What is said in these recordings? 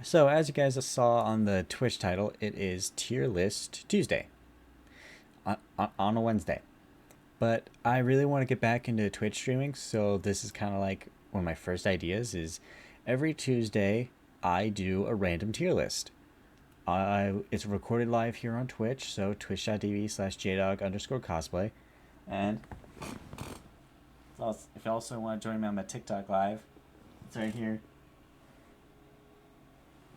So, as you guys saw on the Twitch title, it is Tier List Tuesday on a Wednesday. But I really want to get back into Twitch streaming, so this is kind of like one of my first ideas is every Tuesday I do a random tier list. It's recorded live here on Twitch, so twitch.tv/jdog_cosplay. And if you also want to join me on my TikTok live, it's right here.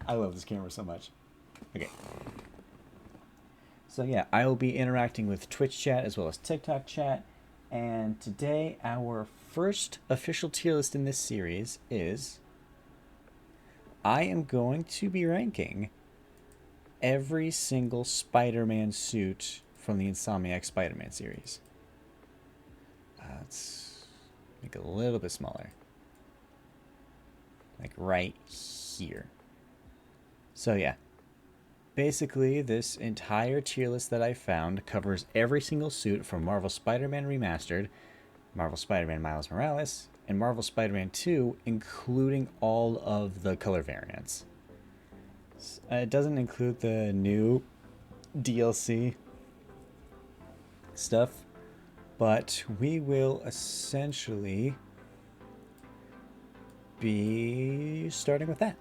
I love this camera so much. Okay. So yeah, I will be interacting with Twitch chat as well as TikTok chat. And today our first official tier list in this series is I am going to be ranking every single Spider-Man suit from the Insomniac Spider-Man series. Let's make it a little bit smaller. Like right here. So yeah, basically this entire tier list that I found covers every single suit from Marvel Spider-Man Remastered, Marvel Spider-Man Miles Morales, and Marvel Spider-Man 2, including all of the color variants. It doesn't include the new DLC stuff, but we will essentially be starting with that.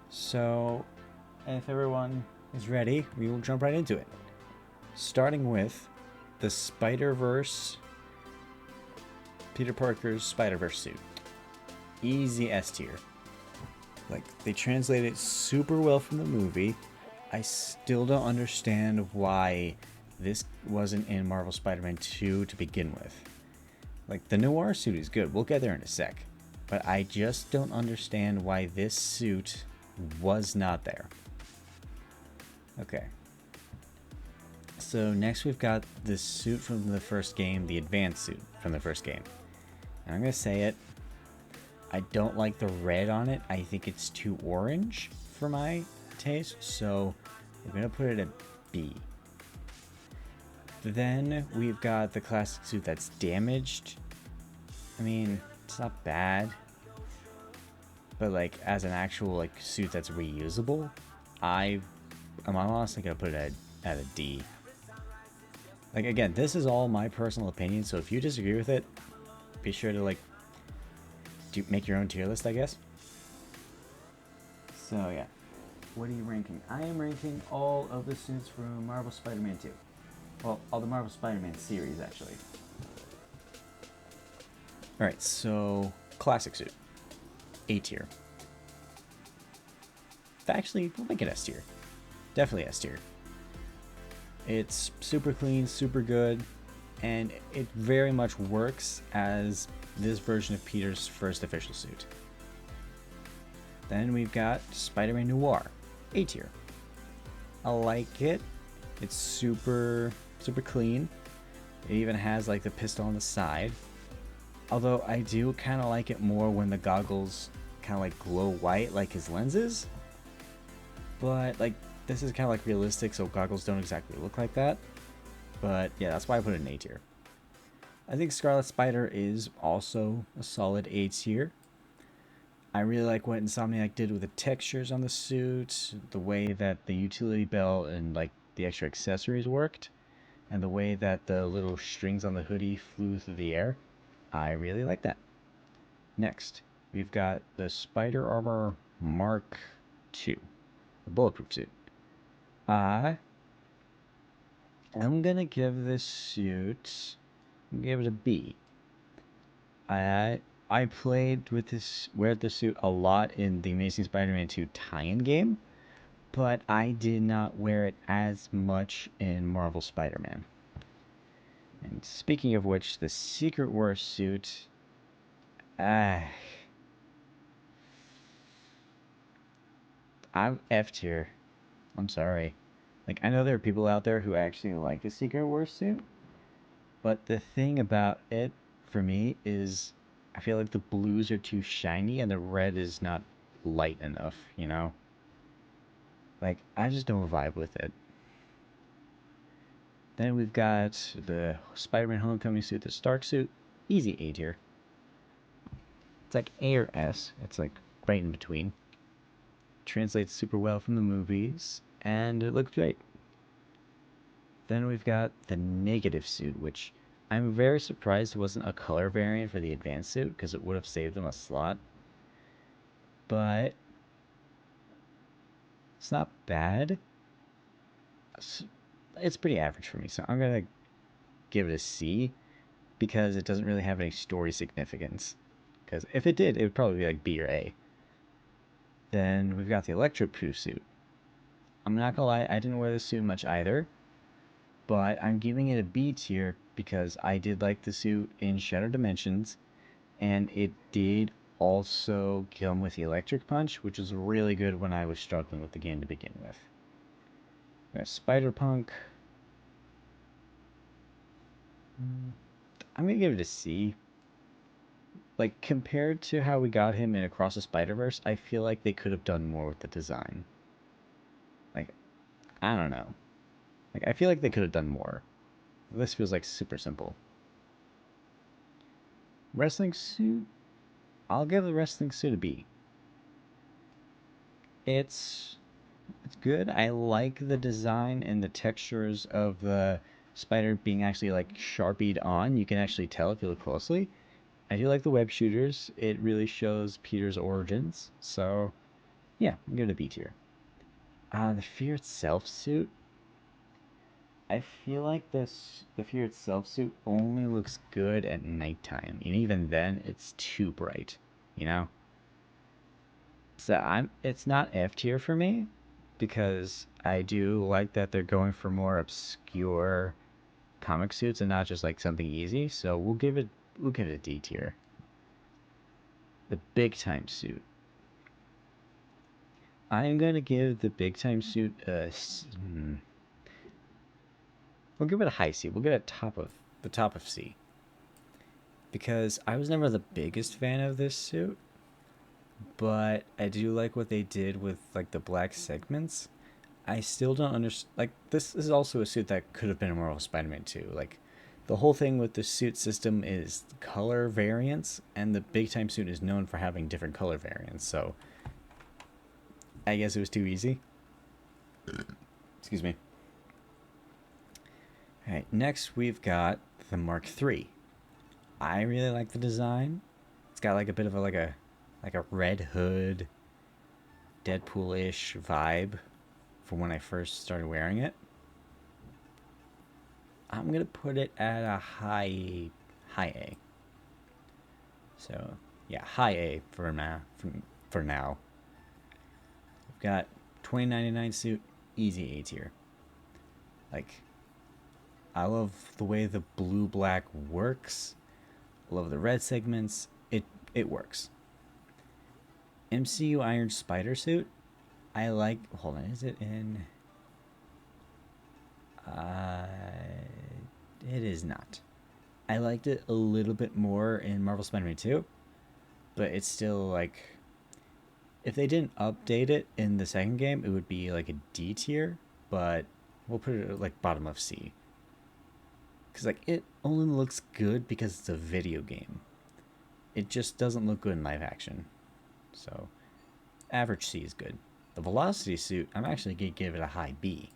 So, if everyone is ready, we will jump right into it. Starting with the Spider-Verse, Peter Parker's Spider-Verse suit. Easy S tier. Like, they translated it super well from the movie. I still don't understand why this wasn't in Marvel Spider-Man 2 to begin with. Like, the noir suit is good. We'll get there in a sec. But I just don't understand why this suit was not there. Okay. So next we've got this suit from the first game, the advanced suit from the first game. And I'm going to say it. I don't like the red on it. I think it's too orange for my taste. So we're going to put it at B. Then we've got the classic suit that's damaged. I mean, it's not bad. But like as an actual like suit that's reusable, I'm honestly gonna put it at a D. Like again, this is all my personal opinion, so if you disagree with it, be sure to like make your own tier list, I guess. So yeah, what are you ranking? I am ranking all of the suits from Marvel Spider-Man 2. Well, all the Marvel Spider-Man series actually. All right, so classic suit. A tier. Actually, we'll make it S tier. Definitely S tier. It's super clean, super good, and it very much works as this version of Peter's first official suit. Then we've got Spider-Man Noir. A tier. I like it. It's super clean. It even has like the pistol on the side. Although I do kind of like it more when the goggles kind of like glow white like his lenses. But like this is kind of like realistic, so goggles don't exactly look like that. But yeah, that's why I put it in A tier. I think Scarlet Spider is also a solid A tier. I really like what Insomniac did with the textures on the suit, the way that the utility belt and like the extra accessories worked, and the way that the little strings on the hoodie flew through the air. I really like that. Next, we've got the Spider Armor Mark II, the bulletproof suit. I'm gonna give this suit, give it a B. I played with this suit a lot in the Amazing Spider-Man 2 tie-in game, but I did not wear it as much in Marvel Spider-Man. And speaking of which, the Secret Wars suit, I'm F tier. I'm sorry. Like, I know there are people out there who actually like the Secret Wars suit, but the thing about it, for me, is I feel like the blues are too shiny and the red is not light enough, you know? Like, I just don't vibe with it. Then we've got the Spider-Man Homecoming suit, the Stark suit. Easy A tier. It's like A or S. It's like right in between. translates super well from the movies, and it looks great. Then we've got the negative suit, which I'm very surprised wasn't a color variant for the advanced suit, because it would have saved them a slot. But it's not bad. It's pretty average for me, so I'm gonna give it a C, because it doesn't really have any story significance. Because if it did, it would probably be like B or A. Then we've got the electro-proof suit. I'm not gonna lie, I didn't wear this suit much either, but I'm giving it a B tier because I did like the suit in Shattered Dimensions, and it did also come with the electric punch, which was really good when I was struggling with the game to begin with. Spider-Punk. I'm gonna give it a C. Like, compared to how we got him in Across the Spider-Verse, I feel like they could have done more with the design. Like, I don't know. Like, I feel like they could have done more. This feels like super simple. Wrestling suit? I'll give the wrestling suit a B. It's good. I like the design and the textures of the spider being actually like sharpied on. You can actually tell if you look closely. I do like the web shooters. It really shows Peter's origins. So, yeah, I'm giving it a B tier. The Fear Itself suit. I feel like the Fear Itself suit only looks good at nighttime, and even then, it's too bright. You know. So it's not F tier for me, because I do like that they're going for more obscure comic suits and not just like something easy. So we'll give it a D tier. The Big Time suit. I'm gonna give the Big Time suit we'll give it a high C. We'll give it the top of C, because I was never the biggest fan of this suit, but I do like what they did with like the black segments. I still don't understand. Like, this is also a suit that could have been a Marvel Spider-Man 2. Like, the whole thing with the suit system is color variants, and the Big Time suit is known for having different color variants. So, I guess it was too easy. Excuse me. All right, next we've got the Mark III. I really like the design. It's got like a bit of a Red Hood, Deadpool-ish vibe from when I first started wearing it. I'm gonna put it at a high A. So yeah, high A for now. For now, we've got 2099 suit, easy A tier. Like, I love the way the blue black works. I love the red segments. It works. MCU Iron Spider suit. I like. Hold on, is it in? It is not. I liked it a little bit more in Marvel Spider-Man 2, but it's still like, if they didn't update it in the second game, it would be like a D tier, but we'll put it at like bottom of C. Because like, it only looks good because it's a video game. It just doesn't look good in live action. So, average C is good. The Velocity suit, I'm actually going to give it a high B.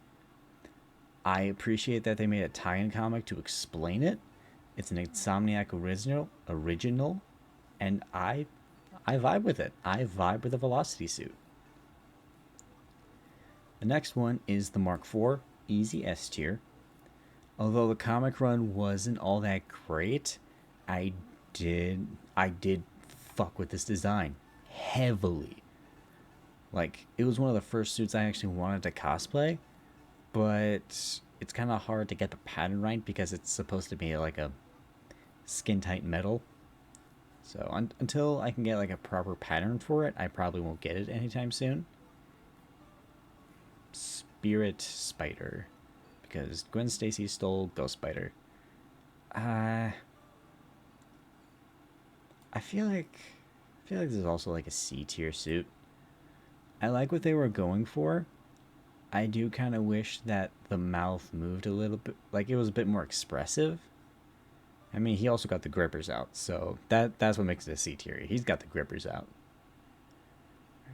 I appreciate that they made a tie-in comic to explain it. It's an Insomniac original, and I vibe with it. I vibe with the Velocity suit. The next one is the Mark IV, easy S tier. Although the comic run wasn't all that great, I did fuck with this design heavily. Like, it was one of the first suits I actually wanted to cosplay, but it's kind of hard to get the pattern right because it's supposed to be like a skin tight metal. So until I can get like a proper pattern for it, I probably won't get it anytime soon. Spirit Spider, because Gwen Stacy stole Ghost Spider. I feel like this is also like a C tier suit. I like what they were going for. I do kind of wish that the mouth moved a little bit, like it was a bit more expressive. I mean, he also got the grippers out, so that's what makes it a C tier. He's got the grippers out.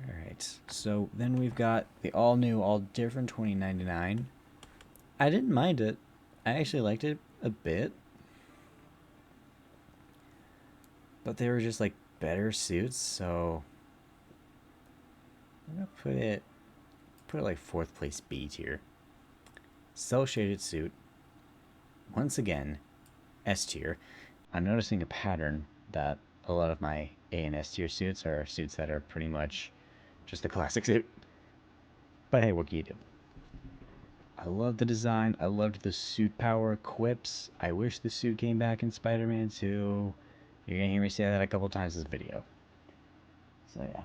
Alright, so then we've got the all new, all different 2099. I didn't mind it. I actually liked it a bit. But they were just like better suits, so I'm gonna put it like fourth place B tier. Cell shaded suit. Once again, S tier. I'm noticing a pattern that a lot of my A and S tier suits are suits that are pretty much just the classic suit. But hey, what can you do? I love the design. I loved the suit power quips. I wish the suit came back in Spider-Man 2. You're gonna hear me say that a couple times in this video. So yeah.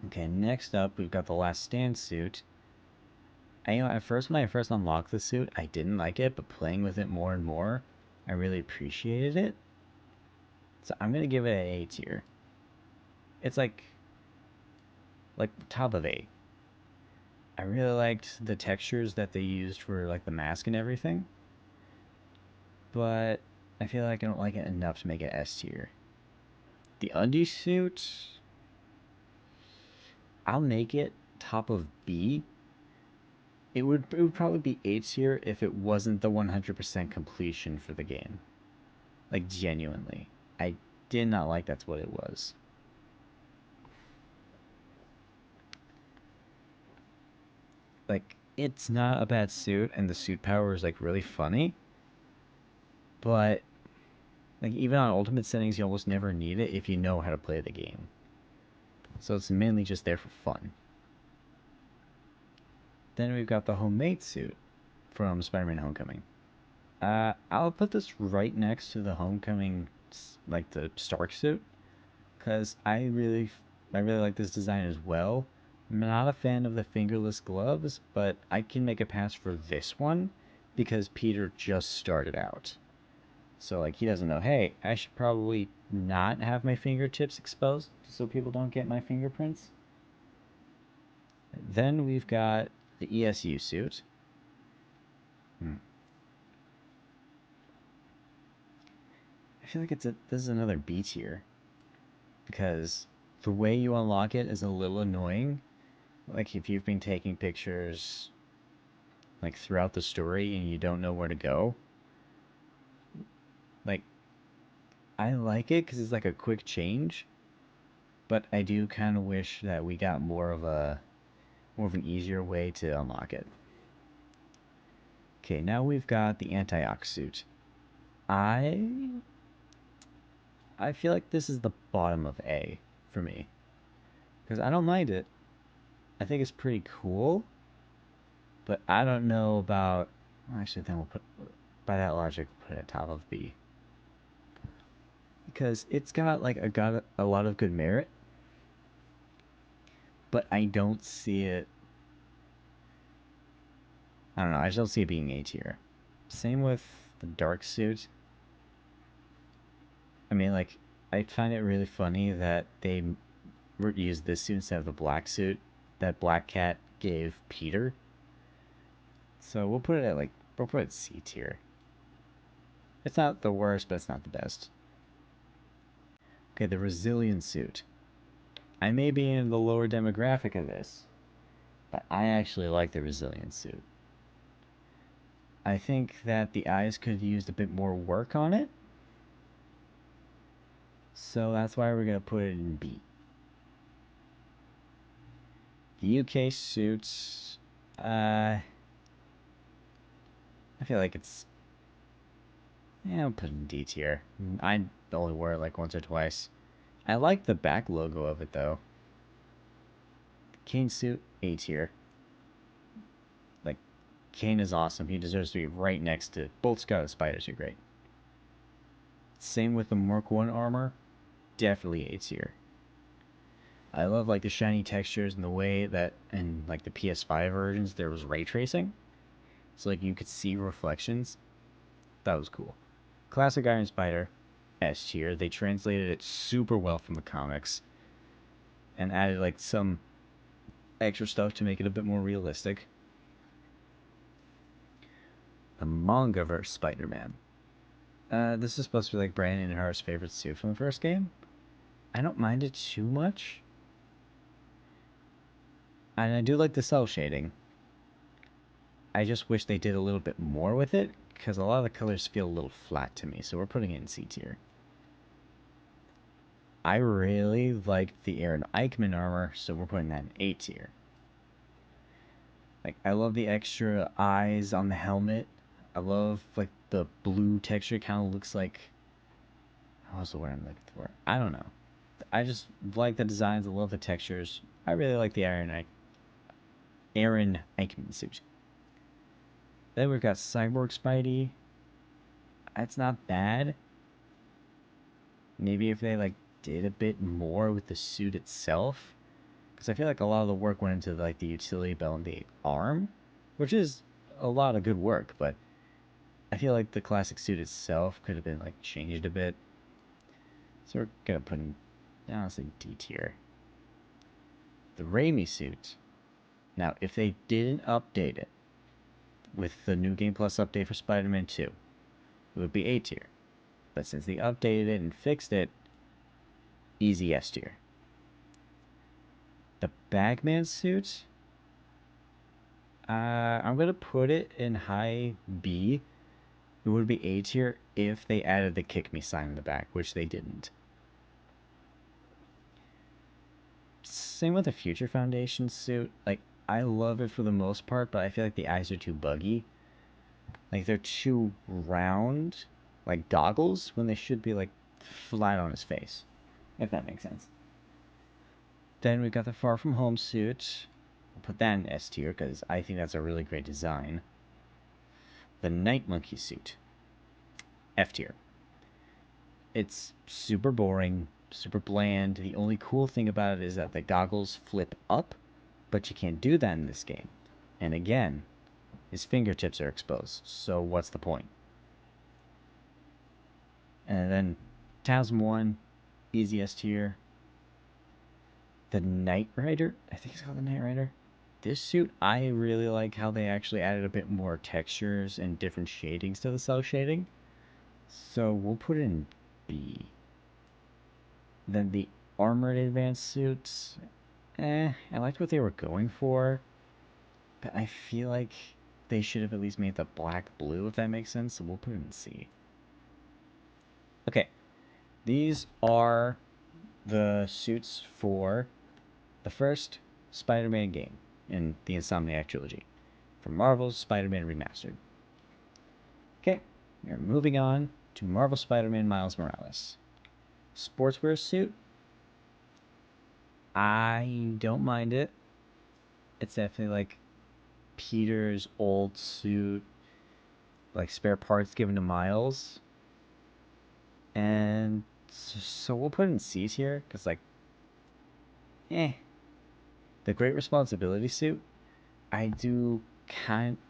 Okay, next up we've got the Last Stand suit. At first when I first unlocked the suit, I didn't like it, but playing with it more and more, I really appreciated it. So I'm gonna give it an A tier. It's like top of A. I really liked the textures that they used for like the mask and everything, but I feel like I don't like it enough to make it S tier. The undie suit, I'll make it top of B. It would probably be A tier if it wasn't the 100% completion for the game. Like genuinely, I did not like that's what it was. Like it's not a bad suit, and the suit power is like really funny, but like even on ultimate settings, you almost never need it if you know how to play the game. So it's mainly just there for fun. Then we've got the homemade suit from Spider-Man: Homecoming. I'll put this right next to the Homecoming, like the Stark suit, because I really like this design as well. I'm not a fan of the fingerless gloves, but I can make a pass for this one because Peter just started out. So like he doesn't know, hey, I should probably not have my fingertips exposed so people don't get my fingerprints. Then we've got the ESU suit. I feel like this is another B tier because the way you unlock it is a little annoying. Like if you've been taking pictures like throughout the story and you don't know where to go. Like I like it because it's like a quick change, but I do kind of wish that we got more of an easier way to unlock it. Okay, now we've got the anti-ox suit. I I feel like this is the bottom of A for me because I don't mind it. I think it's pretty cool, but I don't know about. Well, actually, then we'll put by that logic, we'll put it at top of B because it's got a lot of good merit, but I don't see it. I don't know. I just don't see it being A tier. Same with the dark suit. I mean, like, I find it really funny that they used this suit instead of the black suit that Black Cat gave Peter. So we'll put it C tier. It's not the worst, but it's not the best. Okay, the Resilient suit. I may be in the lower demographic of this, but I actually like the Resilient suit. I think that the eyes could have used a bit more work on it, so that's why we're gonna put it in B. The UK suits, I feel like it's, yeah, I'll put it in D tier. I only wore it like once or twice. I like the back logo of it though. Kane suit, A tier. Like, Kane is awesome. He deserves to be right next to both Scott and Spiders are great. Same with the Mark 1 armor, definitely A tier. I love like the shiny textures and the way that in like the PS5 versions there was ray tracing. So like you could see reflections. That was cool. Classic Iron Spider, S tier. They translated it super well from the comics and added like some extra stuff to make it a bit more realistic. The Mangaverse Spider-Man. This is supposed to be like Brandon and Hart's favorite suit from the first game. I don't mind it too much. And I do like the cell shading. I just wish they did a little bit more with it, because a lot of the colors feel a little flat to me, so we're putting it in C tier. I really like the Aaron Eichmann armor, so we're putting that in A tier. Like, I love the extra eyes on the helmet. I love, like, the blue texture kind of looks like... What's the word I'm looking for? I don't know. I just like the designs. I love the textures. I really like the Aaron Eichmann suit. Then we've got Cyborg Spidey. It's not bad. Maybe if they, like, did a bit more with the suit itself. Because I feel like a lot of the work went into, like, the utility belt and the arm. Which is a lot of good work, but I feel like the classic suit itself could have been, like, changed a bit. So we're gonna put in, honestly, D tier. The Raimi suit. Now, if they didn't update it with the New Game Plus update for Spider-Man 2, it would be A tier. But since they updated it and fixed it, easy S tier. The Bagman suit, I'm gonna put it in high B. It would be A tier if they added the kick me sign in the back, which they didn't. Same with the Future Foundation suit. Like, I love it for the most part, but I feel like the eyes are too buggy. Like, they're too round, like goggles, when they should be, like, flat on his face. If that makes sense. Then we've got the Far From Home suit. We'll put that in S tier, because I think that's a really great design. The Night Monkey suit. F tier. It's super boring, super bland. The only cool thing about it is that the goggles flip up, but you can't do that in this game. And again, his fingertips are exposed, so what's the point? And then TASM 1, easy S tier. The Knight Rider, I think it's called the Knight Rider. This suit, I really like how they actually added a bit more textures and different shadings to the cell shading. So we'll put it in B. Then the Armored Advanced suits, I liked what they were going for, but I feel like they should have at least made the black blue, if that makes sense, so we'll put it in C. Okay, these are the suits for the first Spider-Man game in the Insomniac trilogy from Marvel's Spider-Man Remastered. Okay, we're moving on to Marvel Spider-Man Miles Morales. Sportswear suit, I don't mind it. It's definitely like Peter's old suit, like spare parts given to Miles. And so we'll put it in C tier, because, like, eh. The Great Responsibility suit, I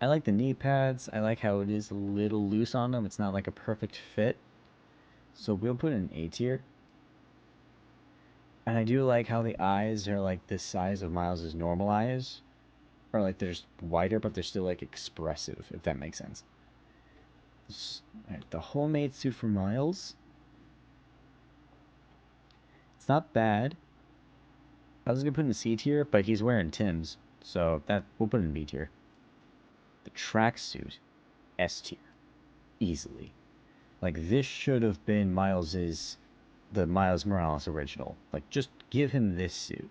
like the knee pads. I like how it is a little loose on them. It's not like a perfect fit. So we'll put it in A tier. And I do like how the eyes are like the size of Miles' normal eyes. Or like they're wider, but they're still like expressive, if that makes sense. Alright, the homemade suit for Miles. It's not bad. I was gonna put in C tier, but he's wearing Tim's, so that we'll put in B tier. The tracksuit, S tier, easily. Like, this should have been the Miles Morales original. Like, just give him this suit.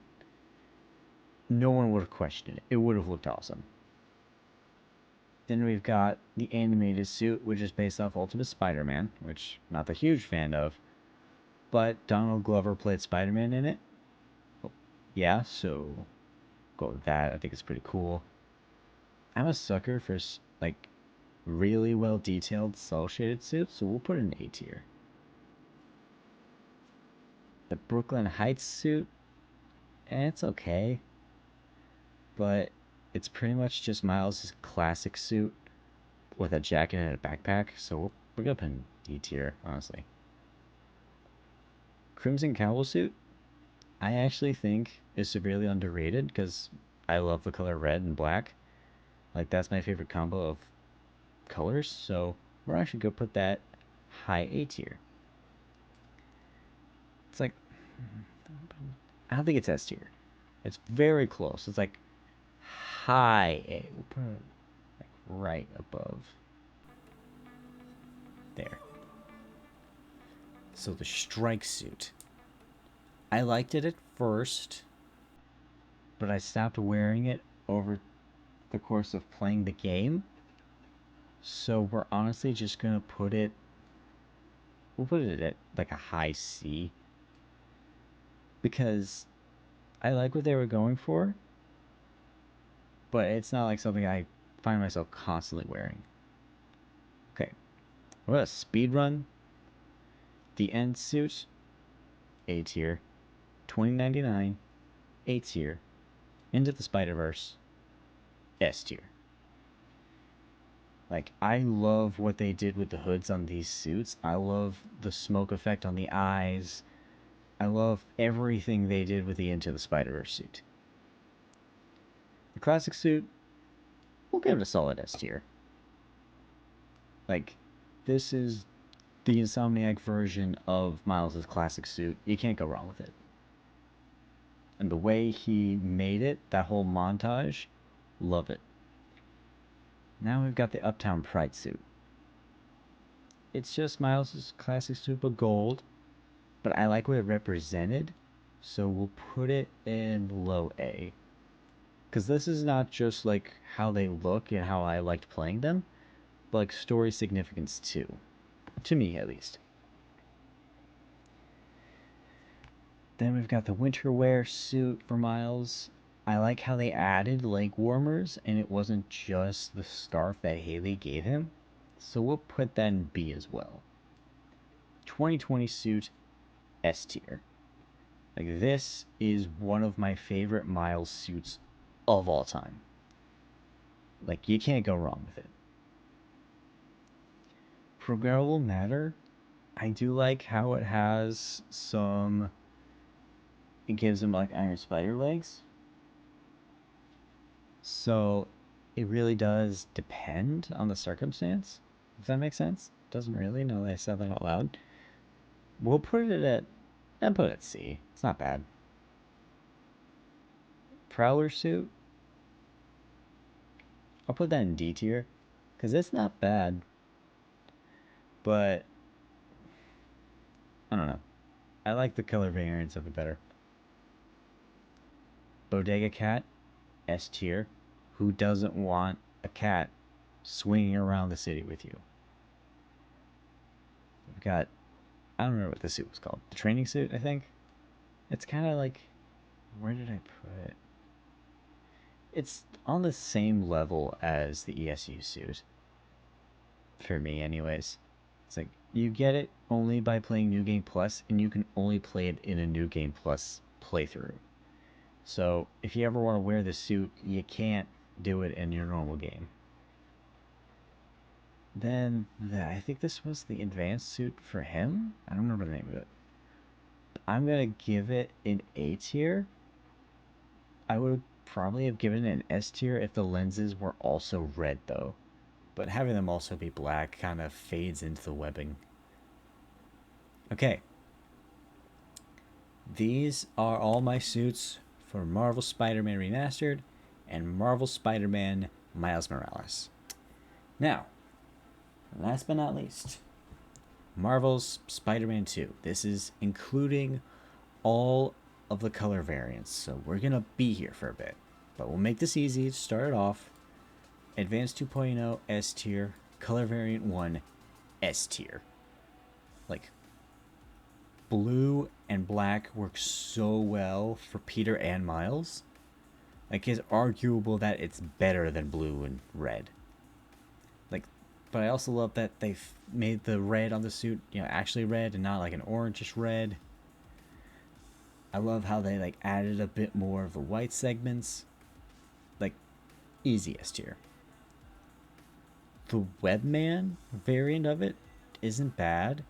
No one would have questioned it. It would have looked awesome. Then we've got the animated suit, which is based off Ultimate Spider-Man, which I'm not a huge fan of, but Donald Glover played Spider-Man in it. Oh, yeah, so go with that. I think it's pretty cool. I'm a sucker for, like, really well detailed cell shaded suits, so we'll put it in A tier. The Brooklyn Heights suit, it's okay, but it's pretty much just Miles' classic suit with a jacket and a backpack, so we're gonna put in D tier, honestly. Crimson Cowl suit, I actually think is severely underrated because I love the color red and black. Like, that's my favorite combo of colors, so we're actually gonna put that high A tier. It's like, I don't think it's S tier. It's very close. It's like high A. We'll put it like right above. There. So the strike suit. I liked it at first, but I stopped wearing it over the course of playing the game. So we're honestly just gonna we'll put it at like a high C. Because I like what they were going for, but it's not like something I find myself constantly wearing. Okay, what a speed run. The end suit, A tier. 2099, A tier. Into the Spider-Verse, S tier. Like, I love what they did with the hoods on these suits. I love the smoke effect on the eyes. I love everything they did with the Into the Spider-Verse suit. The classic suit, we'll give it a solid S tier. Like, this is the Insomniac version of Miles' classic suit. You can't go wrong with it. And the way he made it, that whole montage, love it. Now we've got the Uptown Pride suit. It's just Miles' classic suit but gold, but I like what it represented, so we'll put it in low A. Because this is not just like how they look and how I liked playing them, but like story significance too. To me, at least. Then we've got the winter wear suit for Miles. I like how they added leg warmers and it wasn't just the scarf that Haley gave him. So we'll put that in B as well. 2020 suit, S tier. Like, this is one of my favorite Miles suits of all time. Like, you can't go wrong with it. Programmable matter, I do like how it has some... It gives him like Iron Spider legs. So it really does depend on the circumstance. If that makes sense. Doesn't really, now that I said that out loud. We'll put it at... and put it at C. It's not bad. Prowler suit, I'll put that in D tier. Because it's not bad. But I don't know. I like the color variants of it better. Bodega Cat, S tier. Who doesn't want a cat swinging around the city with you? We've got... I don't remember what the suit was called. The training suit, I think? It's kind of like... Where did I put it? It's on the same level as the ESU suit. For me, anyways. It's like, you get it only by playing New Game Plus, and you can only play it in a New Game Plus playthrough. So, if you ever want to wear the suit, you can't do it in your normal game. Then, I think this was the advanced suit for him? I don't remember the name of it. I'm going to give it an A tier. I would probably have given it an S tier if the lenses were also red, though. But having them also be black kind of fades into the webbing. Okay. These are all my suits for Marvel Spider-Man Remastered and Marvel Spider-Man Miles Morales. Now, last but not least, Marvel's Spider-Man 2. This is including all of the color variants, so we're going to be here for a bit. But we'll make this easy to start it off. Advanced 2.0, S tier. Color variant 1, S tier. Like, blue and black work so well for Peter and Miles. Like, it's arguable that it's better than blue and red. Like, but I also love that they've made the red on the suit, you know, actually red and not like an orangish red. I love how they like added a bit more of the white segments. Like, easy S tier. The Webman variant of it isn't bad.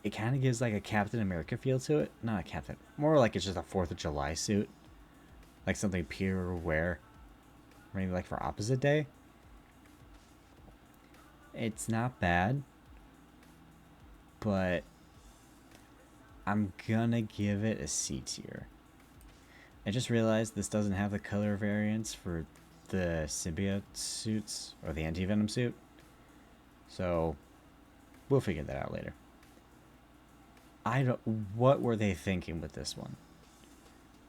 It kind of gives like a Captain America feel to it. Not a Captain, more like it's just a 4th of July suit. Like something Peter would wear. Maybe like for opposite day. It's not bad. But I'm gonna give it a C tier. I just realized this doesn't have the color variants for the symbiote suits or the anti-venom suit. So we'll figure that out later. I don't. What were they thinking with this one?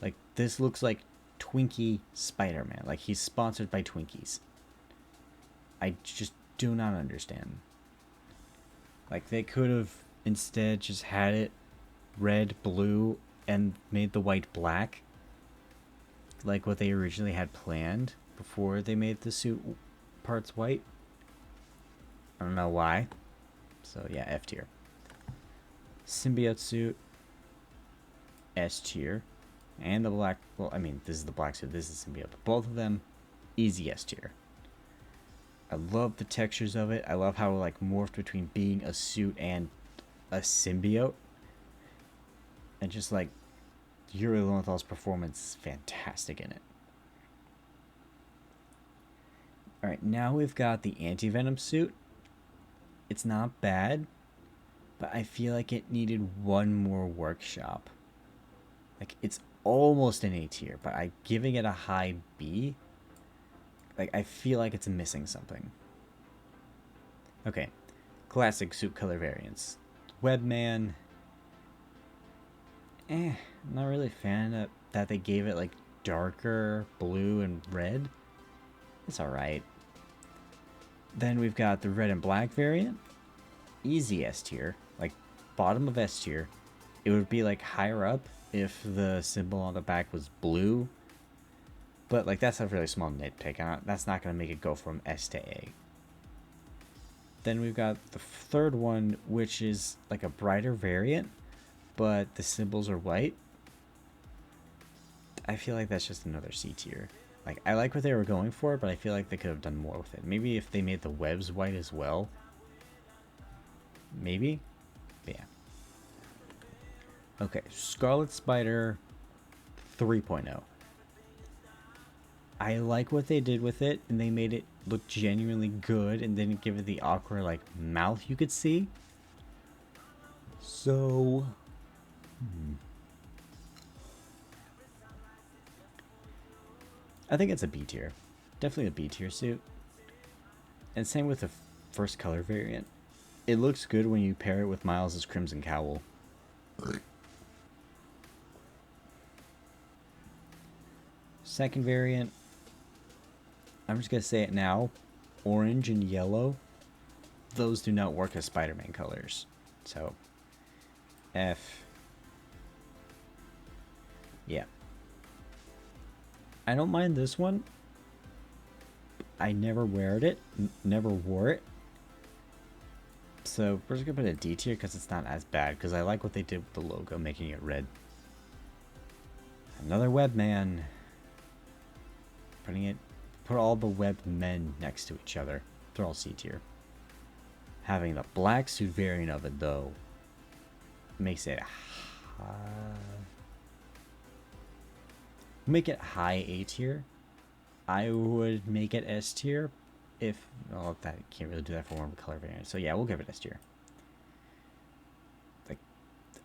Like, this looks like Twinkie Spider-Man. Like, he's sponsored by Twinkies. I just do not understand. Like, they could have instead just had it red, blue, and made the white black. Like what they originally had planned before they made the suit parts white. I don't know why. So yeah, F tier. Symbiote suit, S tier. And the black, well, I mean, this is the black suit, this is symbiote. But both of them, easy S tier. I love the textures of it. I love how it like morphed between being a suit and a symbiote. And just like, Yuri Lowenthal's performance is fantastic in it. Alright, now we've got the anti-venom suit. It's not bad, but I feel like it needed one more workshop. Like, it's almost an A tier, but I'm giving it a high B. Like, I feel like it's missing something. Okay, classic suit color variants. Webman. Not really a fan that they gave it like darker blue and red. It's alright. Then we've got the red and black variant. Easy S tier. Like, bottom of S tier. It would be like higher up if the symbol on the back was blue. But like, that's a really small nitpick. That's not going to make it go from S to A. Then we've got the third one, which is like a brighter variant, but the symbols are white. I feel like that's just another C tier. Like, I like what they were going for, but I feel like they could have done more with it. Maybe if they made the webs white as well. Maybe? But yeah. Okay, Scarlet Spider 3.0. I like what they did with it, and they made it look genuinely good and didn't give it the awkward, like, mouth you could see. So... I think it's a B tier. Definitely a B tier suit. And same with the first color variant. It looks good when you pair it with Miles' Crimson Cowl. Second variant, I'm just going to say it now. Orange and yellow. Those do not work as Spider-Man colors. So, F. Yeah. I don't mind this one. I never wear it. Never wore it. So we're just going to put a D tier because it's not as bad. Because I like what they did with the logo, making it red. Another Webman. Put all the web men next to each other. They're all C tier. Having the black suit variant of it, though, makes it make it high A tier. I would make it S tier if, well, that can't really do that for one color variant. So yeah, we'll give it S tier. Like,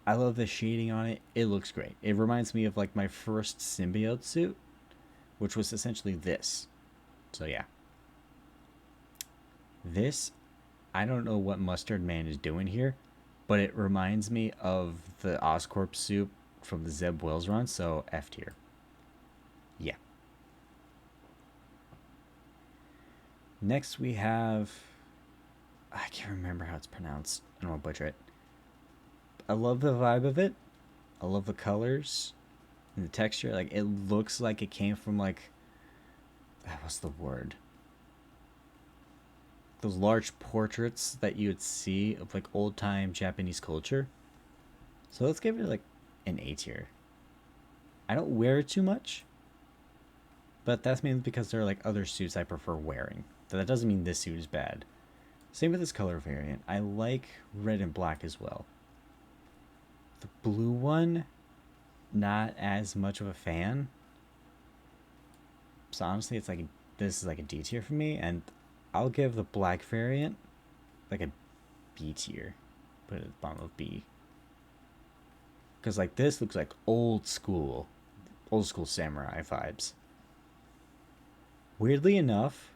I love the shading on it. It looks great. It reminds me of like my first symbiote suit, which was essentially this. So yeah. This, I don't know what Mustard Man is doing here, but it reminds me of the Oscorp suit from the Zeb Wells run, so F tier. Yeah. Next we have, I can't remember how it's pronounced. I don't want to butcher it. I love the vibe of it. I love the colors and the texture. Like, it looks like it came from like, what's the word? Those large portraits that you would see of like old time Japanese culture. So let's give it like an A tier. I don't wear it too much, but that's mainly because there are like other suits I prefer wearing. But that doesn't mean this suit is bad. Same with this color variant. I like red and black as well. The blue one, not as much of a fan. So honestly, it's like this is like a D tier for me, and I'll give the black variant like a B tier. Put it at the bottom of B. Because like this looks like old school samurai vibes. Weirdly enough,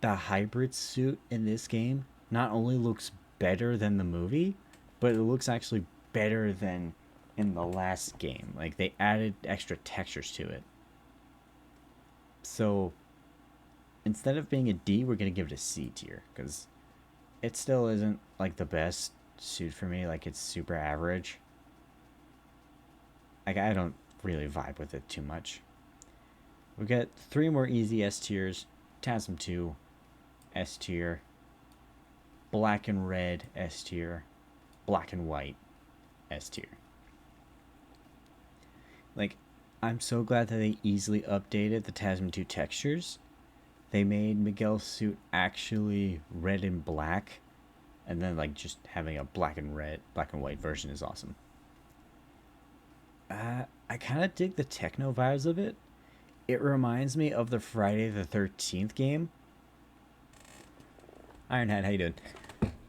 the hybrid suit in this game not only looks better than the movie, but it looks actually better than in the last game. Like they added extra textures to it. So instead of being a D, we're gonna give it a C tier because it still isn't like the best suit for me. Like it's super average. Like I don't really vibe with it too much. We get 3 more easy S tiers. TASM 2, S tier. Black and red, S tier. Black and white, S tier. Like, I'm so glad that they easily updated the TASM 2 textures. They made Miguel's suit actually red and black. And then, like, just having a black and white version is awesome. I kind of dig the techno vibes of it. It reminds me of the Friday the 13th game. Ironhead, how you doing?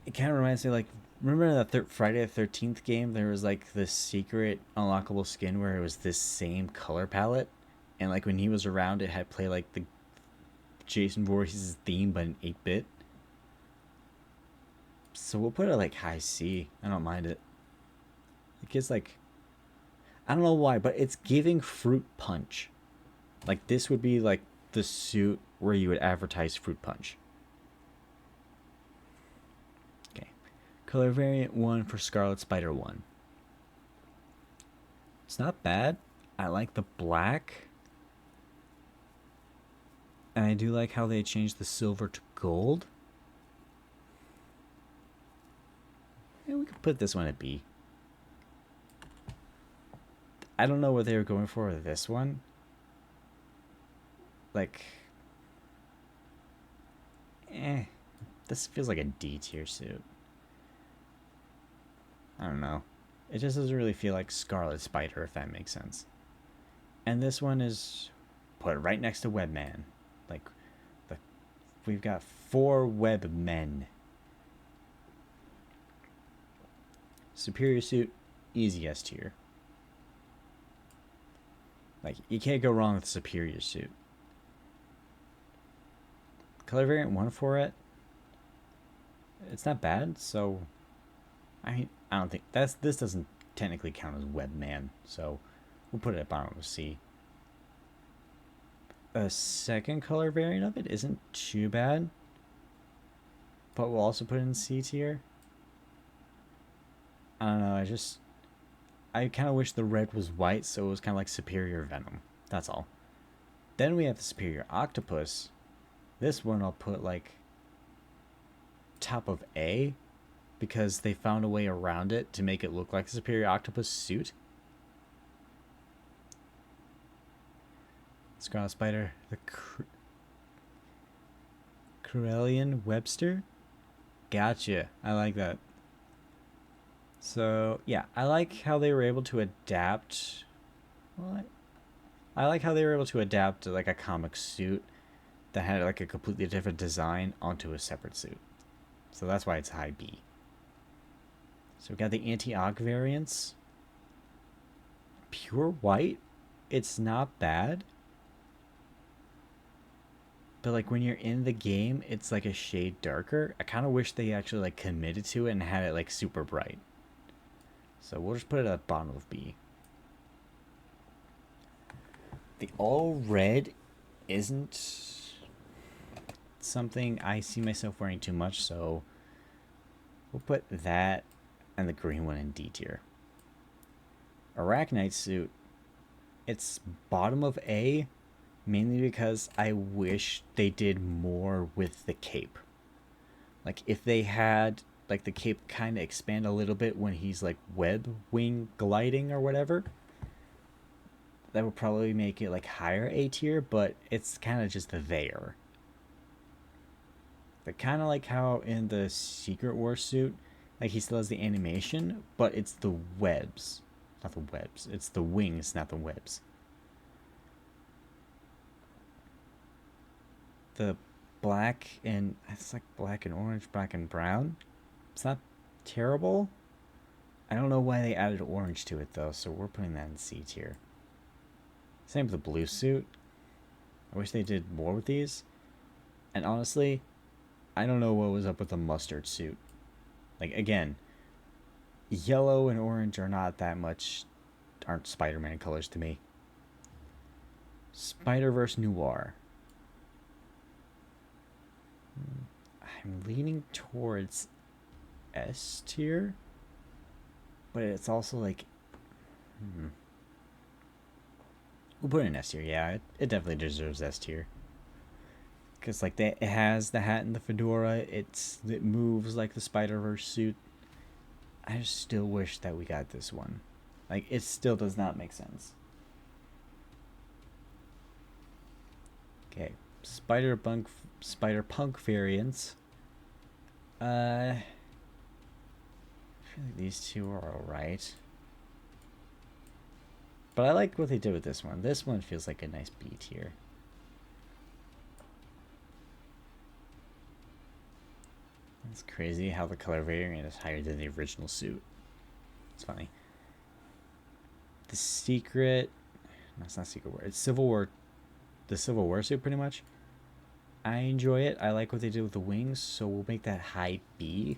It kind of reminds me, like, remember in the Friday the 13th game, there was, like, this secret unlockable skin where it was this same color palette? And, like, when he was around, it had play, like, the Jason Voorhees' theme, but in 8-bit. So we'll put it, like, high C. I don't mind it. It gets, like... I don't know why, but it's giving Fruit Punch. Like, this would be, like, the suit where you would advertise Fruit Punch. Okay. Color variant 1 for Scarlet Spider 1. It's not bad. I like the black. And I do like how they changed the silver to gold. And we could put this one at B. I don't know what they were going for with this one. Like, this feels like a D tier suit. I don't know. It just doesn't really feel like Scarlet Spider, if that makes sense. And this one is put right next to Webman. Like, we've got 4 Webmen. Superior suit, easy S tier. Like, you can't go wrong with Superior suit. Color variant 1 for it, it's not bad, so I don't think this doesn't technically count as Webman, so we'll put it at bottom of C. A second color variant of it isn't too bad, but we'll also put it in C tier. I don't know, I kind of wish the red was white, so it was kind of like Superior Venom. That's all. Then we have the Superior Octopus. This one I'll put like top of A because they found a way around it to make it look like a Superior Octopus suit. Scarlet Spider, the Corellian Webster. Gotcha. I like that. So, yeah, I like how they were able to adapt. Well, I like how they were able to adapt like a comic suit that had like a completely different design onto a separate suit. So that's why it's high B. So we got the anti-Ogg variants. Pure white, it's not bad. But like when you're in the game, it's like a shade darker. I kind of wish they actually like committed to it and had it like super bright. So we'll just put it at the bottom of B. The all red isn't something I see myself wearing too much, so we'll put that and the green one in D tier. Arachnite suit, it's bottom of A, mainly because I wish they did more with the cape. Like if they had like the cape kind of expand a little bit when he's like web wing gliding or whatever, that would probably make it like higher A tier, but it's kind of just there. But kind of like how in the Secret War suit, like he still has the animation, but it's the webs. Not the webs. It's the wings, not the webs. The black and... it's like black and orange, black and brown. It's not terrible. I don't know why they added orange to it, though, so we're putting that in C tier. Same with the blue suit. I wish they did more with these. And honestly, I don't know what was up with the mustard suit. Like, again, yellow and orange are not that much, aren't Spider-Man colors to me. Spider-Verse Noir. I'm leaning towards S tier, but it's also like, we'll put it in S tier. Yeah, it definitely deserves S tier. Because like it has the hat and the fedora. It moves like the Spider-Verse suit. I just still wish that we got this one. Like, it still does not make sense. Okay, Spider-Punk variants. I feel like these two are alright. But I like what they did with this one. This one feels like a nice B tier. It's crazy how the color variant is higher than the original suit. It's funny. The Secret... No, it's not Secret War. It's Civil War. The Civil War suit, pretty much. I enjoy it. I like what they did with the wings, so we'll make that high B.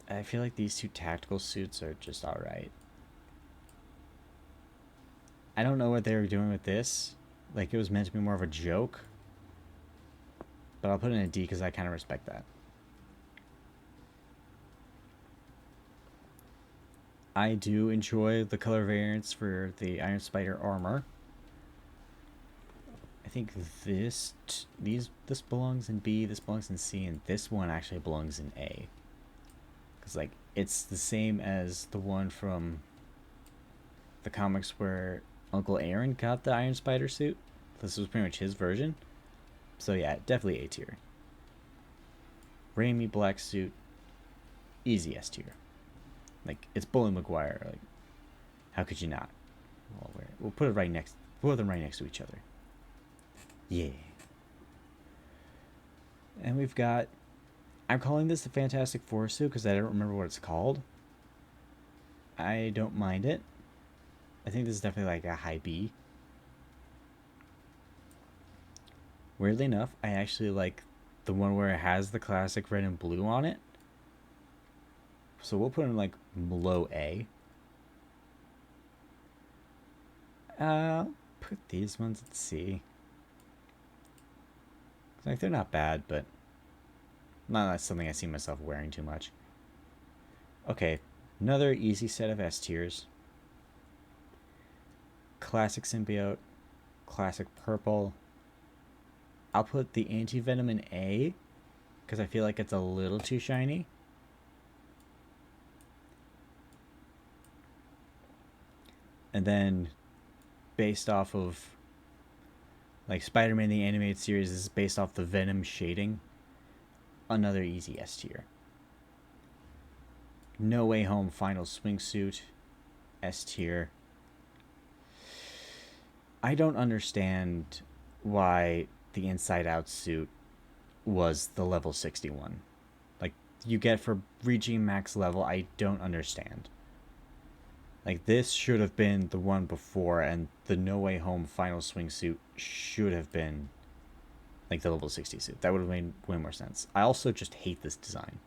I feel like these two tactical suits are just alright. I don't know what they were doing with this. Like, it was meant to be more of a joke. But I'll put it in a D because I kind of respect that. I do enjoy the color variants for the Iron Spider armor. I think this belongs in B, this belongs in C, and this one actually belongs in A. Because, like, it's the same as the one from the comics where Uncle Aaron got the Iron Spider suit. This was pretty much his version. So yeah, definitely A tier. Raimi black suit, easy S tier. Like, it's Bully Maguire. Like, how could you not? We'll put it right next. Put them right next to each other. Yeah. And we've got. I'm calling this the Fantastic Four suit because I don't remember what it's called. I don't mind it. I think this is definitely like a high B. Weirdly enough, I actually like the one where it has the classic red and blue on it. So we'll put in like low A. Put these ones at C. Like, they're not bad, but not something I see myself wearing too much. Okay, another easy set of S tiers. Classic symbiote, classic purple. I'll put the anti-venom in A because I feel like it's a little too shiny. And then based off of like Spider-Man the animated series, this is based off the Venom shading. Another easy S tier. No Way Home final swimsuit, S tier. I don't understand why the Inside Out suit was the level 61. Like, you get for reaching max level, I don't understand. Like, this should have been the one before, and the No Way Home final swimsuit should have been like the level 60 suit. That would have made way more sense. I also just hate this design.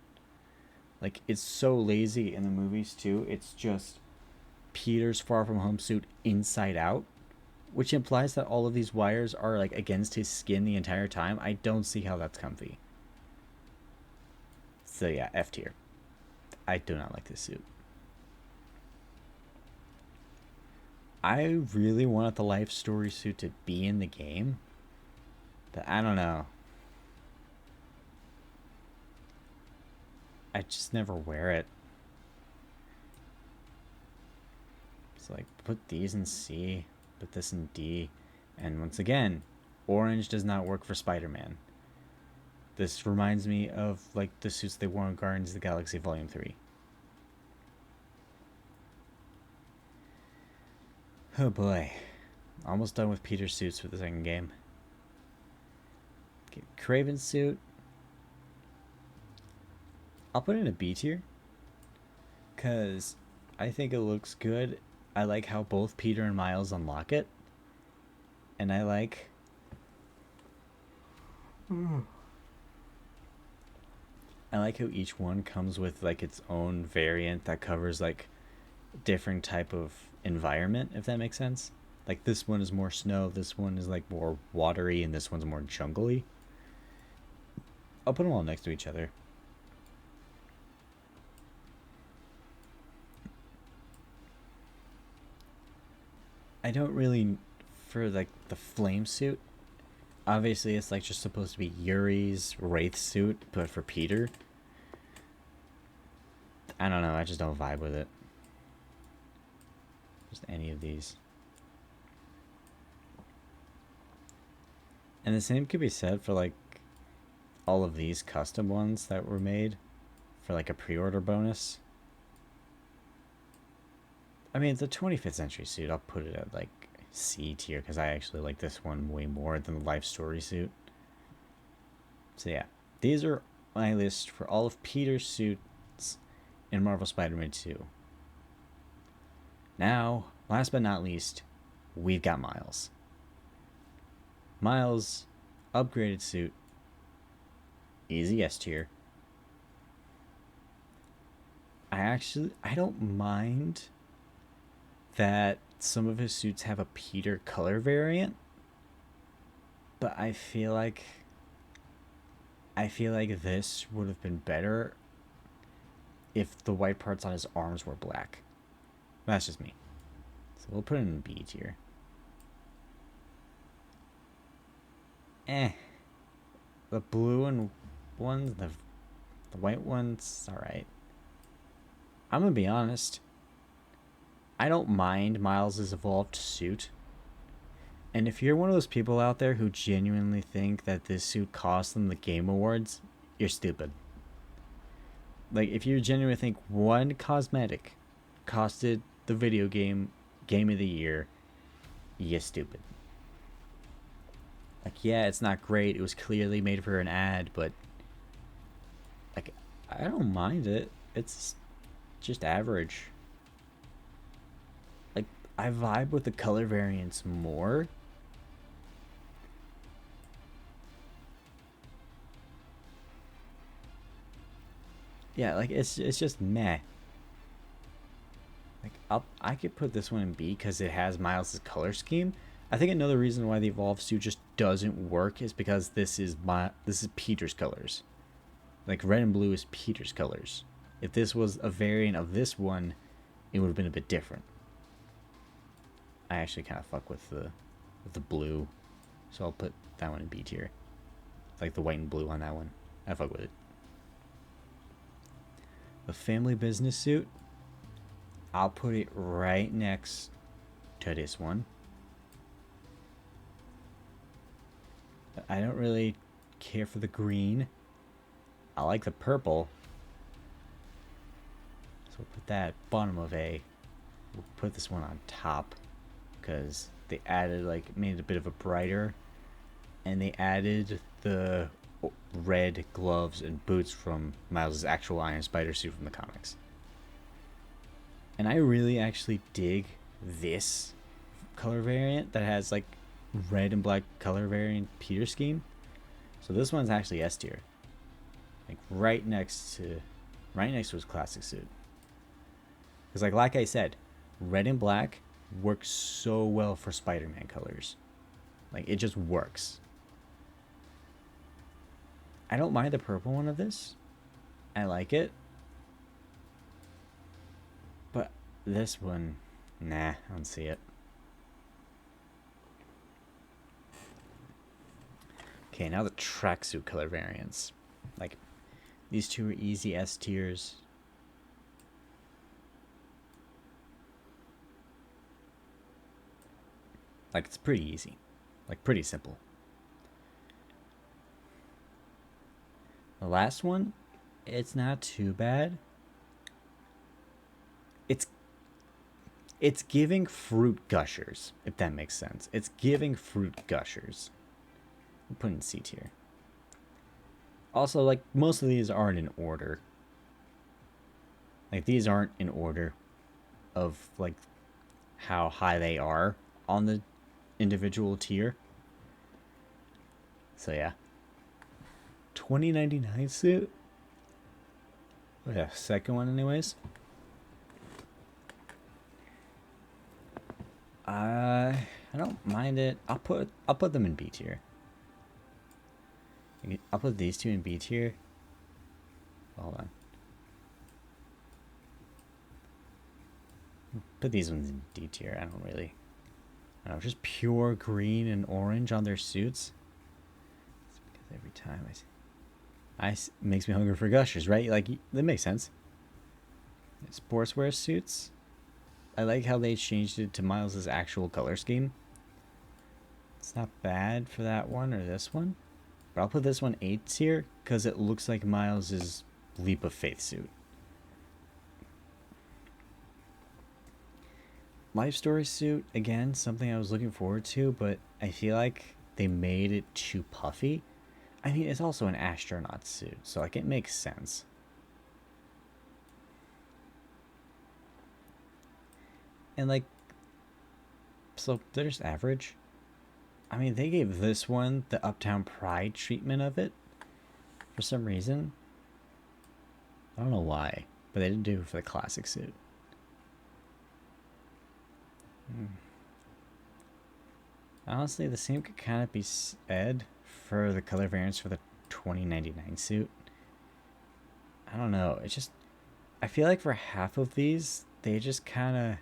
Like, it's so lazy in the movies too. It's just Peter's Far From Home suit inside out, which implies that all of these wires are like against his skin the entire time. I don't see how that's comfy. So yeah, F tier. I do not like this suit. I really wanted the Life Story suit to be in the game, but I don't know. I just never wear it. So like, put these in C, put this in D, and once again, orange does not work for Spider-Man. This reminds me of like the suits they wore in Guardians of the Galaxy Volume 3. Oh boy. Almost done with Peter's suits for the second game. Okay, Kraven's suit. I'll put it in a B tier. Because I think it looks good. I like how both Peter and Miles unlock it. And I like how each one comes with like its own variant that covers like different type of environment, if that makes sense. Like this one is more snow, this one is like more watery, and this one's more jungly. I'll put them all next to each other. I don't really, for like the flame suit, obviously it's like just supposed to be Yuri's Wraith suit, but for Peter, I don't know, I just don't vibe with it. Just any of these. And the same could be said for like all of these custom ones that were made for like a pre-order bonus. I mean, the 25th century suit, I'll put it at like C tier because I actually like this one way more than the life story suit. So yeah, these are my list for all of Peter's suits in Marvel Spider-Man 2. Now, last but not least, we've got Miles. Miles, upgraded suit, easy S tier. I don't mind that some of his suits have a Peter color variant, but I feel like this would have been better if the white parts on his arms were black. That's just me. So we'll put it in B tier. The blue and ones, the white ones, alright. I'm gonna be honest. I don't mind Miles' evolved suit. And if you're one of those people out there who genuinely think that this suit cost them the Game Awards, you're stupid. Like, if you genuinely think one cosmetic costed the video game Game of the Year, you're stupid. Like, yeah, it's not great. It was clearly made for an ad, but like, I don't mind it. It's just average. Like, I vibe with the color variants more. Yeah, like it's just meh. Like I could put this one in B because it has Miles' color scheme. I think another reason why the evolved suit just doesn't work is because this is Peter's colors. Like red and blue is Peter's colors. If this was a variant of this one, it would have been a bit different. I actually kind of fuck with the blue, so I'll put that one in B tier. Like the white and blue on that one, I fuck with it. The family business suit, I'll put it right next to this one. I don't really care for the green. I like the purple. So we'll put that bottom of A. We'll put this one on top because they added, like, made it a bit of a brighter. And they added the red gloves and boots from Miles' actual Iron Spider suit from the comics. And I really actually dig this color variant that has like red and black color variant Peter scheme. So this one's actually S tier. Like right next to his classic suit. Because like I said, red and black works so well for Spider-Man colors. Like it just works. I don't mind the purple one of this. I like it. But this one, nah, I don't see it. Okay, now the tracksuit color variants. Like, these two are easy S tiers. Like, it's pretty easy. Like, pretty simple. The last one, it's not too bad. It's giving fruit gushers, if that makes sense. It's giving fruit gushers. I'll put in C tier. Also, like, most of these aren't in order. Like, these aren't in order of, like, how high they are on the individual tier. So yeah. 2099 suit? Oh yeah, second one anyways. I don't mind it. I'll put them in B tier. I'll put these two in B tier. Hold on. Put these ones in D tier. I don't really. I don't know, just pure green and orange on their suits. It's because every time makes me hungry for gushers, right? Like that makes sense. Sportswear suits. I like how they changed it to Miles's actual color scheme. It's not bad for that one or this one. But I'll put this one 8 tier because it looks like Miles's Leap of Faith suit. Life Story suit, again, something I was looking forward to, but I feel like they made it too puffy. I mean, it's also an astronaut suit, so like it makes sense. And like, so they're just average. I mean, they gave this one the Uptown Pride treatment of it for some reason. I don't know why, but they didn't do it for the classic suit. Honestly, the same could kind of be said for the color variants for the 2099 suit. I don't know. It's just, I feel like for half of these, they just kind of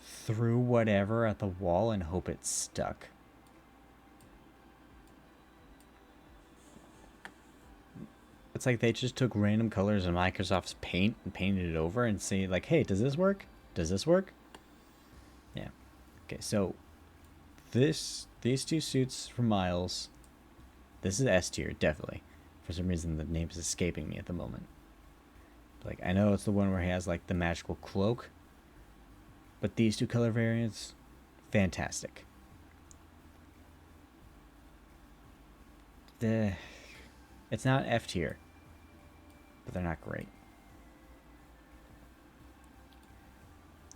threw whatever at the wall and hope it stuck. It's like they just took random colors in Microsoft's Paint and painted it over and say like, hey, does this work? Does this work? Yeah. Okay, so these two suits for Miles, this is S tier, definitely. For some reason, the name is escaping me at the moment. Like, I know it's the one where he has like the magical cloak, but these two color variants, fantastic. It's not F tier, but they're not great.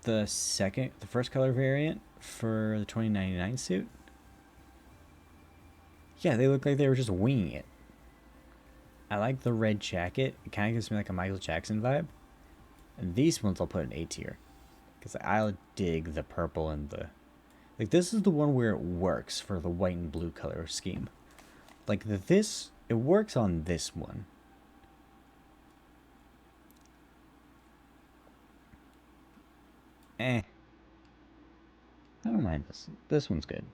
The first color variant for the 2099 suit, yeah, they look like they were just winging it. I like the red jacket. It kind of gives me like a Michael Jackson vibe. And these ones I'll put in A tier, because I'll dig the purple and the, like, this is the one where it works for the white and blue color scheme. Like it works on this one. I don't mind this. This one's good.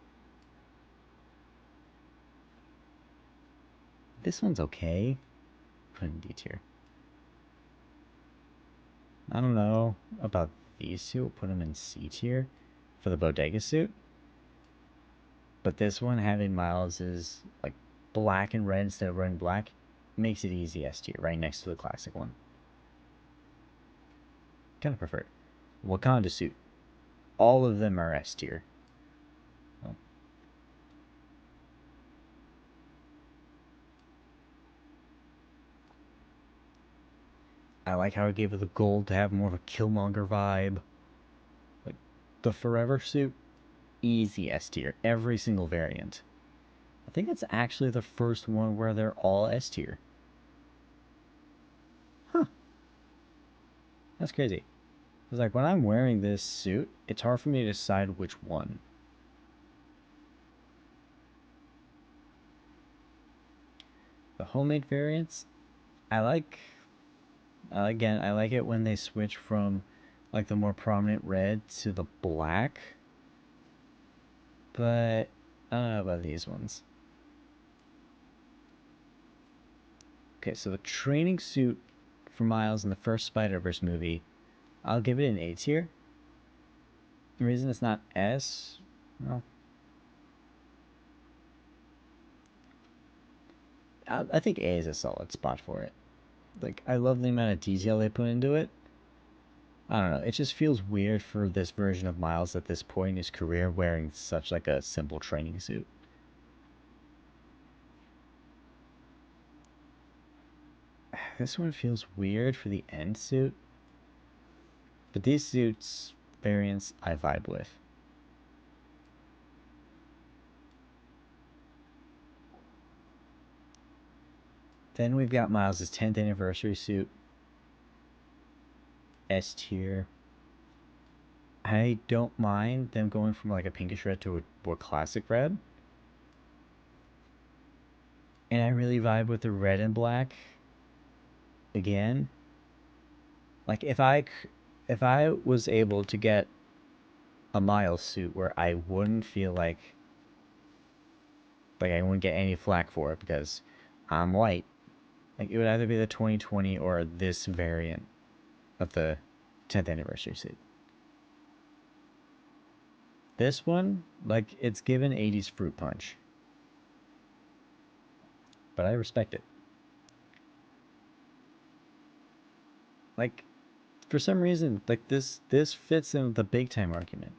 This one's okay. Put in D tier. I don't know about these two. We'll put them in C tier for the Bodega suit. But this one, having Miles is like black and red instead of red and black, makes it easy S tier, right next to the classic one. Kind of prefer it. Wakanda suit. All of them are S tier. Oh. I like how it gave it the gold to have more of a Killmonger vibe. Like the Forever suit, easy S tier. Every single variant. I think it's actually the first one where they're all S tier. Huh. That's crazy. It's like when I'm wearing this suit, it's hard for me to decide which one. The homemade variants, I like. Again, I like it when they switch from like the more prominent red to the black. But I don't know about these ones. Okay, so the training suit for Miles in the first Spider-Verse movie, I'll give it an A tier. The reason it's not S, well, I think A is a solid spot for it. Like, I love the amount of detail they put into it. I don't know, it just feels weird for this version of Miles at this point in his career wearing such like a simple training suit. This one feels weird for the end suit. But these suits variants I vibe with. Then we've got Miles' 10th anniversary suit. S tier. I don't mind them going from like a pinkish red to a more classic red. And I really vibe with the red and black. Again. Like if I was able to get a Miles suit where I wouldn't feel like I wouldn't get any flack for it because I'm white. Like it would either be the 2020 or this variant of the 10th anniversary suit. This one, like it's given 80s fruit punch. But I respect it. Like for some reason, like this fits in with the big time argument.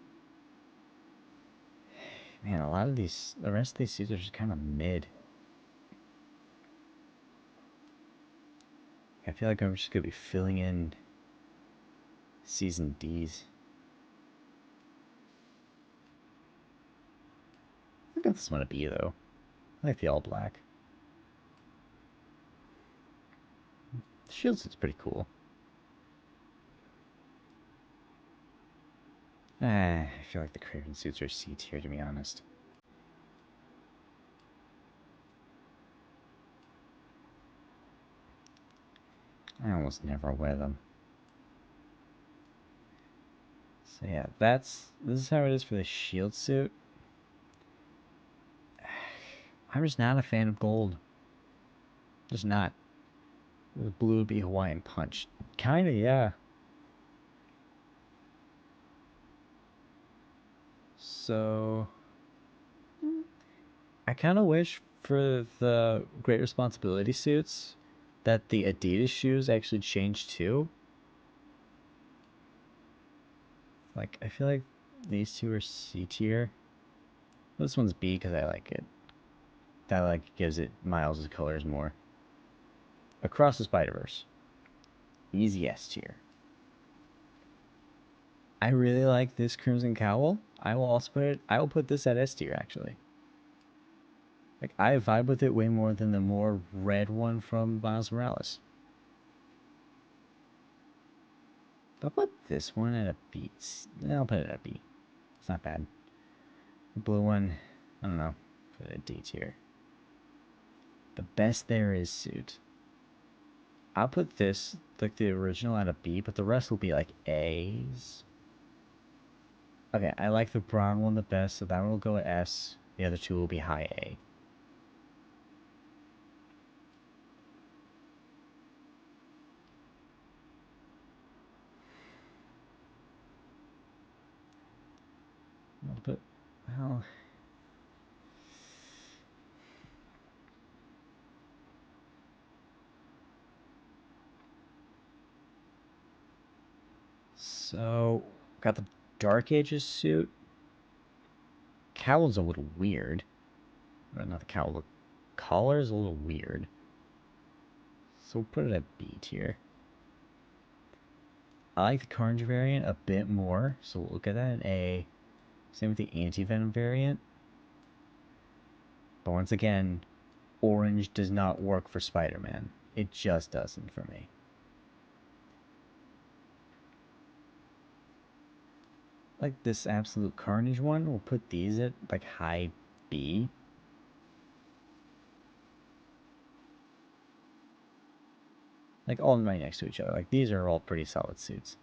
Man, a lot of these, the rest of these suits are just kind of mid. I feel like I'm just gonna be filling in season D's. I got this one a B though. I like the all black. The shield suit's pretty cool. I feel like the Craven suits are C tier, to be honest. I almost never wear them. So yeah, this is how it is for the shield suit. I'm just not a fan of gold. Just not. The blue would be Hawaiian Punch. Kinda, yeah. So I kind of wish for the Great Responsibility suits that the Adidas shoes actually changed too. Like, I feel like these two are C tier. This one's B because I like it. That like gives it Miles' colors more. Across the Spider-Verse. Easy S tier. I really like this Crimson Cowl. I will put this at S tier actually. Like I vibe with it way more than the more red one from Miles Morales. I'll put this one at a B. I'll put it at a B. It's not bad. The blue one, I don't know. Put it at D tier. The best there is suit. I'll put this, like the original, at a B, but the rest will be like A's. Okay, I like the brown one the best, so that one will go at S. The other two will be high A. But, well... So, got the Dark Ages suit. Cowl's a little weird. Not the cowl, the collar's a little weird. So we'll put it at B tier. I like the Carnage variant a bit more, so we'll look at that in A. Same with the Anti-Venom variant. But once again, orange does not work for Spider-Man. It just doesn't for me. Like this Absolute Carnage one, we'll put these at like high B. Like all right next to each other. Like these are all pretty solid suits.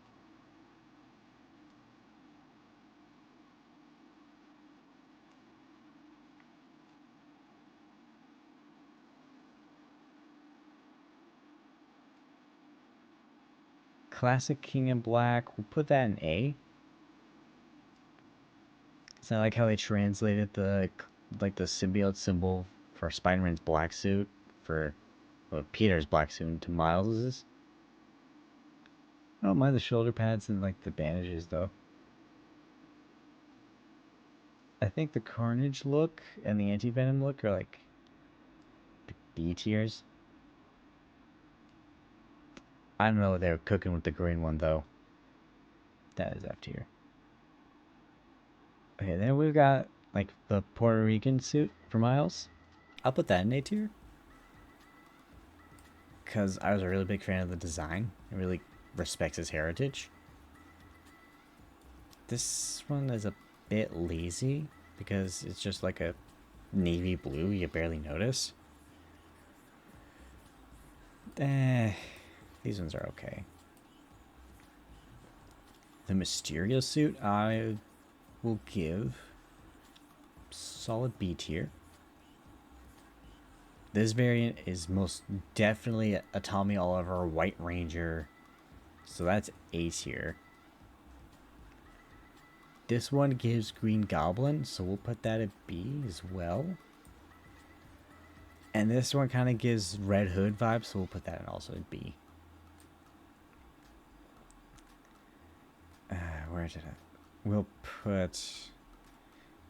Classic King in Black, we'll put that in A. So I like how they translated the like the symbiote symbol for Spider-Man's black suit for Peter's black suit into Miles's. I don't mind the shoulder pads and like the bandages though. I think the Carnage look and the Anti-Venom look are like B tiers. I don't know what they were cooking with the green one though. That is F tier. Okay, then we've got like the Puerto Rican suit for Miles. I'll put that in A tier. because I was a really big fan of the design. It really respects his heritage. This one is a bit lazy because it's just like a navy blue you barely notice. These ones are okay. The Mysterio suit I will give solid B tier. This variant is most definitely a Tommy Oliver White Ranger, so that's A tier. This one gives Green Goblin, so we'll put that at B as well. And this one kind of gives Red Hood vibes, so we'll put that in also at B. Where did I? We'll put...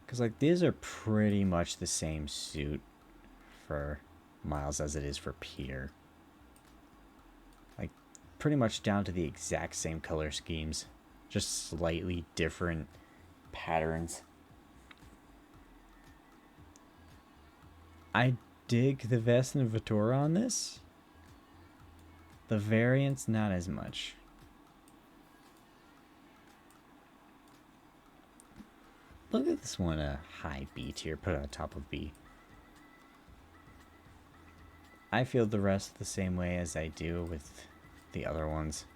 Because, like, these are pretty much the same suit for Miles as it is for Peter. Like, pretty much down to the exact same color schemes. Just slightly different patterns. I dig the vest and Vittora on this. The variants, not as much. Look at this one, a high B tier, put it on top of B. I feel the rest the same way as I do with the other ones.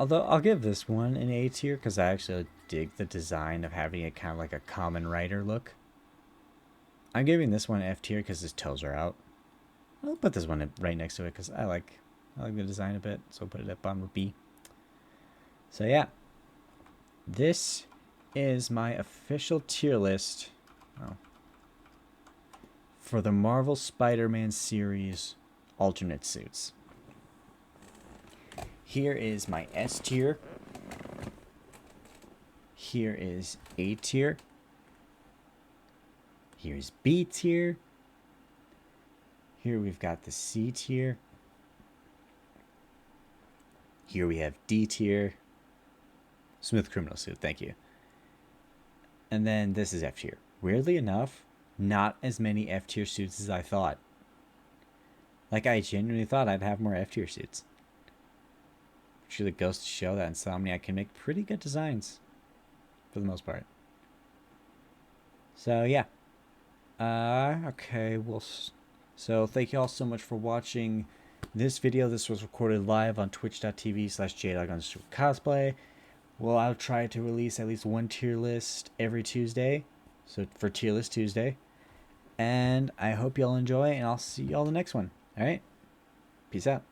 Although I'll give this one an A tier because I actually dig the design of having it kind of like a Kamen Rider look. I'm giving this one F tier because his toes are out. I'll put this one right next to it because I like the design a bit, so I'll put it at bottom of B. So yeah, this is my official tier list for the Marvel Spider-Man series alternate suits. Here is my S tier. Here is A tier. Here's B tier. Here we've got the C tier. Here we have D tier. Smooth criminal suit, thank you. And then this is F tier. Weirdly enough, not as many F tier suits as I thought. Like, I genuinely thought I'd have more F tier suits. Which really goes to show that Insomniac can make pretty good designs. For the most part. So, yeah. Okay, so thank you all so much for watching this video. This was recorded live on twitch.tv/jdog_cosplay. Well, I'll try to release at least one tier list every Tuesday. So for Tier List Tuesday. And I hope y'all enjoy, and I'll see y'all the next one. Alright? Peace out.